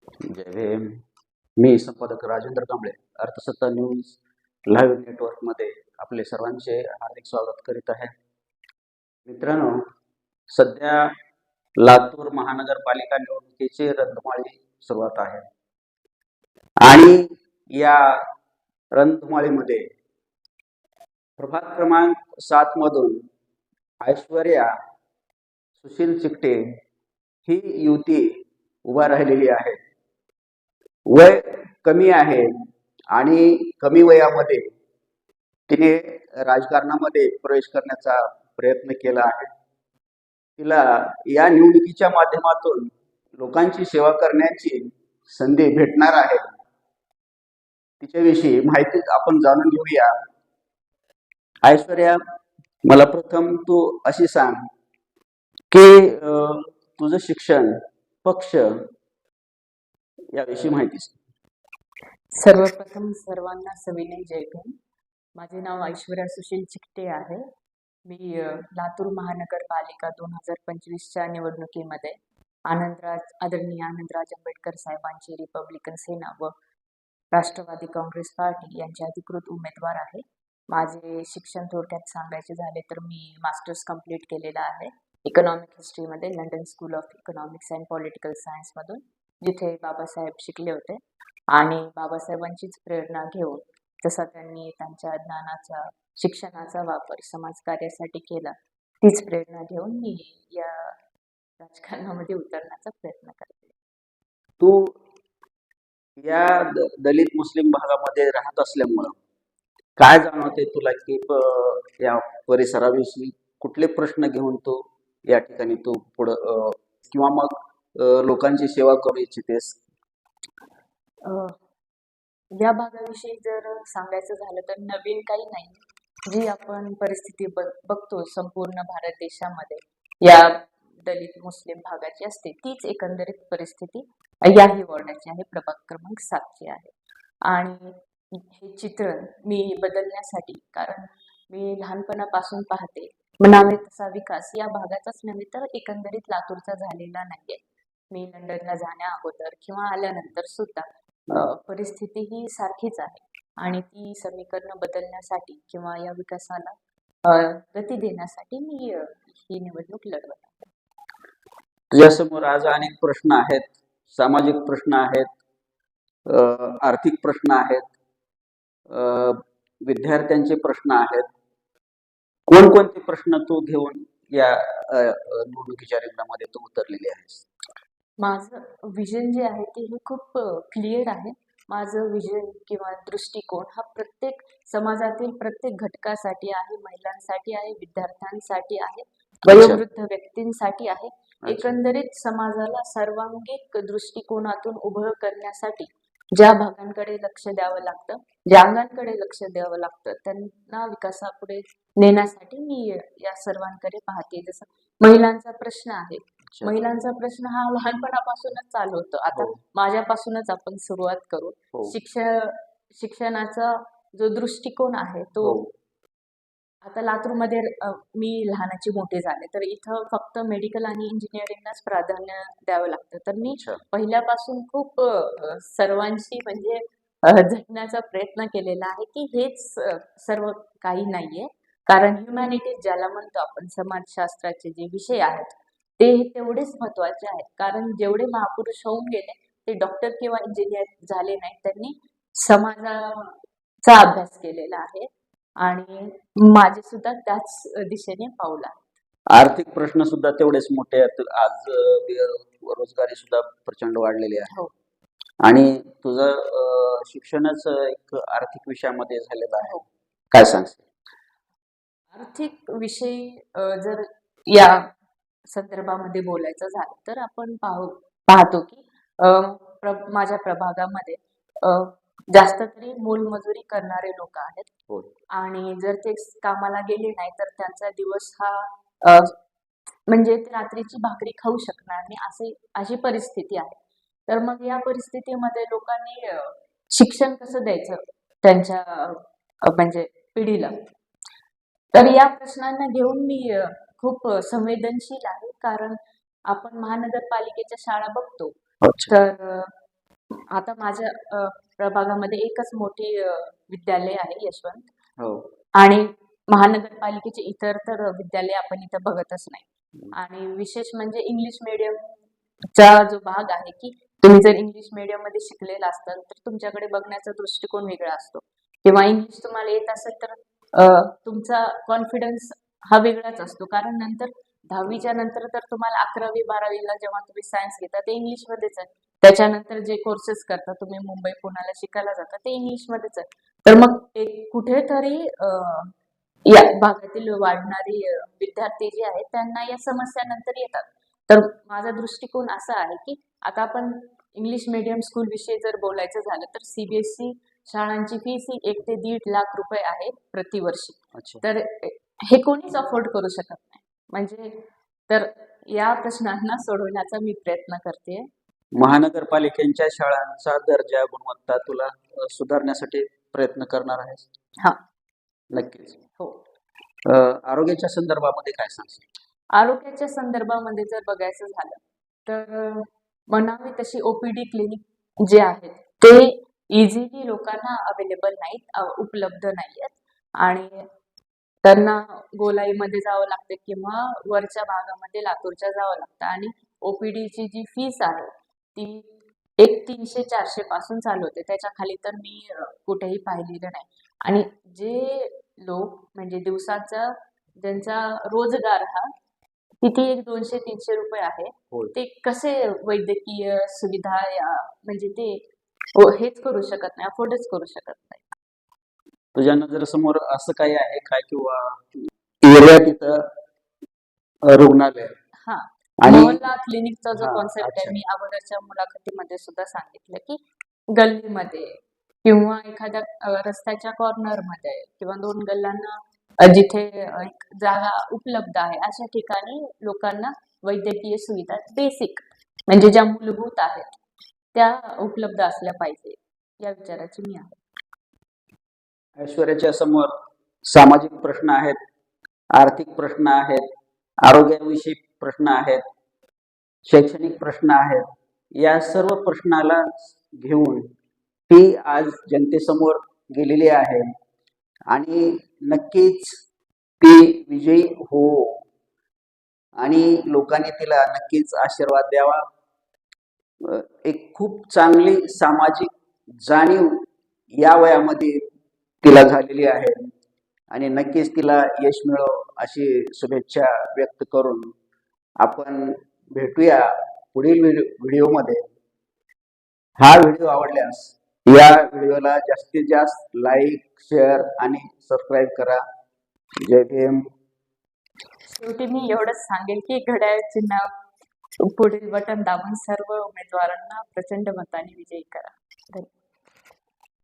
जय भीम. मी संपादक Rajendra Kamble, अर्थसत्ता news live नेटवर्कमध्ये आपले सर्वांचे हार्दिक स्वागत करीत आहे. मित्रांनो, सध्या लातूर महानगरपालिका निवडणुकीची रणधुमाळी सुरुवात आहे आणि या रणधुमाळीमध्ये प्रभाग क्रमांक 7 मधून ऐश्वर्या सुशील चिकटे ही युवती उभा राहिलेली आहे. वय कमी आहे आणि कमी वयामध्ये तिने राजकारणामध्ये प्रवेश करण्याचा प्रयत्न केला आहे. तिला या निवडणुकीच्या माध्यमातून लोकांची सेवा करण्याची संधी भेटणार आहे. तिच्याविषयी माहिती आपण जाणून घेऊया. ऐश्वर्या, मला प्रथम तू अशी सांग की तुझं शिक्षण, पक्ष याविषयी माहिती सांग. सर्वप्रथम सर्वांना सविनय जय भीम. माझे नाव ऐश्वर्या सुशील चिकटे आहे. मी लातूर महानगरपालिका 2025च्या निवडणुकीमध्ये आदरणीय आनंदराज आंबेडकर साहेबांची रिपब्लिकन सेना व राष्ट्रवादी काँग्रेस पार्टी यांचे अधिकृत उमेदवार आहे. माझे शिक्षण थोडक्यात सांगायचे झाले तर मी मास्टर्स कंप्लीट केलेला आहे इकॉनॉमिक हिस्ट्रीमध्ये London School of Economics and political सायन्समधून, जिथे बाबासाहेब शिकले होते. आणि बाबासाहेबांचीच प्रेरणा घेऊन जसा त्यांनी त्यांच्या ज्ञानाचा, शिक्षणाचा वापर समाजकार्यासाठी केला, तीच प्रेरणा घेऊन मी या राजकारणामध्ये उतरण्याचा प्रयत्न करते. तू या दलित मुस्लिम भागामध्ये राहत असल्यामुळं काय जाणवते तुला की या परिसराविषयी कुठले प्रश्न घेऊन तू या ठिकाणी तू पुढं किंवा मग लोकांची सेवा करू इच्छितेस? या भागाविषयी जर सांगायचं झालं तर नवीन काही नाही. जी आपण परिस्थिती बघतो संपूर्ण भारत देशामध्ये या दलित मुस्लिम भागाची असते, तीच एकंदरीत परिस्थिती याही वॉर्डाची आहे, प्रभाग क्रमांक 7ची आहे. आणि हे चित्रण मी बदलण्यासाठी, कारण मी लहानपणापासून पाहते म्हणावे तसा विकास या भागाचाच नव्हे तर एकंदरीत लातूरचा झालेला नाहीये. मी लंडनला जाण्या अगोदर किंवा आल्यानंतर सुद्धा परिस्थिती ही सारखीच आहे आणि ती समीकरण बदलण्यासाठी किंवा या विकासाला गती देण्यासाठी मी ही निवडणूक लढवत आहे. तुझ्यासमोर आज अनेक प्रश्न आहेत, सामाजिक प्रश्न आहेत, आर्थिक प्रश्न आहेत, विद्यार्थ्यांचे प्रश्न आहेत. कोणकोणते प्रश्न तू घेऊन या निवडणुकीच्या रिंगणामध्ये तू उतरलेली आहेस? माझं विजन जे आहे ते हे खूप क्लिअर आहे. माझं विजन किंवा दृष्टिकोन हा प्रत्येक समाजातील प्रत्येक घटकासाठी आहे, महिलांसाठी आहे, विद्यार्थ्यांसाठी आहे, वयोवृद्ध व्यक्तींसाठी आहे. एकंदरीत समाजाला सर्वांगीण दृष्टिकोनातून उभं करण्यासाठी ज्या भागांकडे लक्ष द्यावं लागतं, ज्या अंगांकडे लक्ष द्यावं लागतं, त्यांना विकासापुढे नेण्यासाठी मी या सर्वांकडे पाहते. जसं महिलांचा प्रश्न आहे, महिलांचा प्रश्न हा लहानपणापासूनच चालू होतो. आता माझ्यापासूनच आपण सुरुवात करू. शिक्षणाचा जो दृष्टिकोन आहे तो आता लातूरमध्ये मी लहानाची मोठे झाले तर इथं फक्त मेडिकल आणि इंजिनिअरिंगलाच प्राधान्य द्यावं लागतं. तर मी पहिल्यापासून खूप सर्वांशी म्हणजे झटण्याचा प्रयत्न केलेला आहे की हेच सर्व काही नाहीये. कारण ह्युमॅनिटीज ज्याला म्हणतो आपण, समाजशास्त्राचे जे विषय आहेत ते तेवढेच महत्वाचे आहेत. कारण जेवढे महापुरुष होऊन गेले ते डॉक्टर किंवा इंजिनियर झाले नाही, त्यांनी समाजाचा अभ्यास केलेला आहे आणि माझे सुद्धा त्याच दिशेने पाऊल आहे. आर्थिक प्रश्न सुद्धा तेवढेच मोठे आहेत. आज बेरोजगारी सुद्धा प्रचंड वाढलेली आहे आणि तुझं शिक्षणच एक आर्थिक विषयामध्ये झालेलं आहे. काय सांगशील? आर्थिक विषय जर या संदर्भामध्ये बोलायचं झालं तर आपण पाहतो की माझ्या प्रभागामध्ये जास्त तरी मोलमजुरी करणारे लोक आहेत आणि जर ते कामाला गेले नाही तर त्यांचा दिवस हा म्हणजे ते रात्रीची भाकरी खाऊ शकणार नाही, अशी परिस्थिती आहे. तर मग या परिस्थितीमध्ये लोकांनी शिक्षण कसं द्यायचं त्यांच्या म्हणजे पिढीला, तर या प्रश्नांना घेऊन मी खूप संवेदनशील आहे. कारण आपण महानगरपालिकेच्या शाळा बघतो तर आता माझ्या प्रभागामध्ये एकच मोठी विद्यालय आहे, यशवंत. हो. आणि महानगरपालिकेचे इतर तर विद्यालय आपण इथं बघतच नाही. आणि विशेष म्हणजे इंग्लिश मीडियमचा जो भाग आहे, की तुम्ही जर इंग्लिश मीडियम मध्ये शिकलेला असाल तर तुमच्याकडे बघण्याचा दृष्टिकोन वेगळा असतो, किंवा इंग्लिश तुम्हाला येत असेल तर तुमचा कॉन्फिडन्स हा वेगळाच असतो. कारण नंतर 10वीच्या नंतर तर तुम्हाला 11वी-12वीला जेव्हा तुम्ही सायन्स घेता ते इंग्लिशमध्येच आहे. त्याच्यानंतर जे कोर्सेस करता तुम्ही मुंबई पुण्याला शिकायला जाता ते इंग्लिशमध्येच आहे. तर मग एक कुठेतरी या भागातील वाढणारी विद्यार्थी जे आहेत त्यांना या समस्या नंतर येतात. तर माझा दृष्टिकोन असा आहे, की आता आपण इंग्लिश मीडियम स्कूल विषयी जर बोलायचं झालं तर सीबीएसई शाळांची फीस ही 1 ते 1.5 लाख रुपये आहे प्रतिवर्षी. अच्छा. तर हे कोणीच अफोर्ड करू शकत नाही. म्हणजे तर या प्रश्नांना सोडवण्याचा मी प्रयत्न करते. महानगरपालिकेच्या शाळांचा दर्जा, गुणवत्ता तुला सुधारण्यासाठी प्रयत्न करणार आहेस? हा, नक्कीच. हो. आरोग्याच्या संदर्भामध्ये काय सांगशील? आरोग्याच्या संदर्भामध्ये जर बघायचं झालं तर म्हणावी तशी ओपीडी क्लिनिक जे आहेत ते इझिली लोकांना अवेलेबल नाहीत, उपलब्ध नाहीयेत. आणि त्यांना गोलाईमध्ये जावं लागते किंवा वरच्या भागामध्ये लातूरच्या जावं लागतं. आणि ओपीडीची जी फीस आहे ती 300-400 पासून चालू होते. त्याच्या खाली तर मी कुठेही पाहिलेलं नाही. आणि जे लोक म्हणजे दिवसाचा ज्यांचा रोजगार हा किती एक 200-300 रुपये आहे, होय. ते कसे वैद्यकीय सुविधा म्हणजे ते हेच करू शकत नाही, अफोर्डच करू शकत नाही. तुझ्या नजरेसमोर असं काही आहे काय, किंवा एरिया तिथं रुग्णालय हा, आणि मोहल्ला क्लिनिकचा जो हा, कॉन्सेप्ट आहे, अच्छा. मी अगोदरच्या मुलाखतीमध्ये सुद्धा सांगितलं, की गल्लीमध्ये किंवा एखाद्या रस्त्याच्या कॉर्नर मध्ये किंवा 2 गल्ल्यांना जिथे एक जागा उपलब्ध आहे अशा ठिकाणी लोकांना वैद्यकीय सुविधा बेसिक म्हणजे ज्या मूलभूत आहेत त्या उपलब्ध असल्या पाहिजे, या विचाराची मी आहे. ऐश्वर्याच्या समोर सामाजिक प्रश्न आहेत, आर्थिक प्रश्न आहेत, आरोग्याविषयी प्रश्न आहेत, शैक्षणिक प्रश्न आहेत. या सर्व प्रश्नाला घेऊन ती आज जनतेसमोर गेलेली आहे आणि नक्कीच ती विजयी हो आणि लोकांनी तिला नक्कीच आशीर्वाद द्यावा. एक खूप चांगली सामाजिक जाणीव या वयामध्ये तिला झालेली आहे आणि नक्कीच तिला यश मिळो अशी शुभेच्छा व्यक्त करून आपण भेटूया पुढील व्हिडिओमध्ये. हा व्हिडिओ आवडल्यास या व्हिडिओला जास्तीत जास्त लाईक, शेअर आणि सबस्क्राईब करा. जय भीम. शेवटी मी एवढंच सांगेन की घड्याळ चिन्ह पुढील बटन दाबून सर्व उमेदवारांना प्रचंड मताने विजयी करा. धन्यवाद.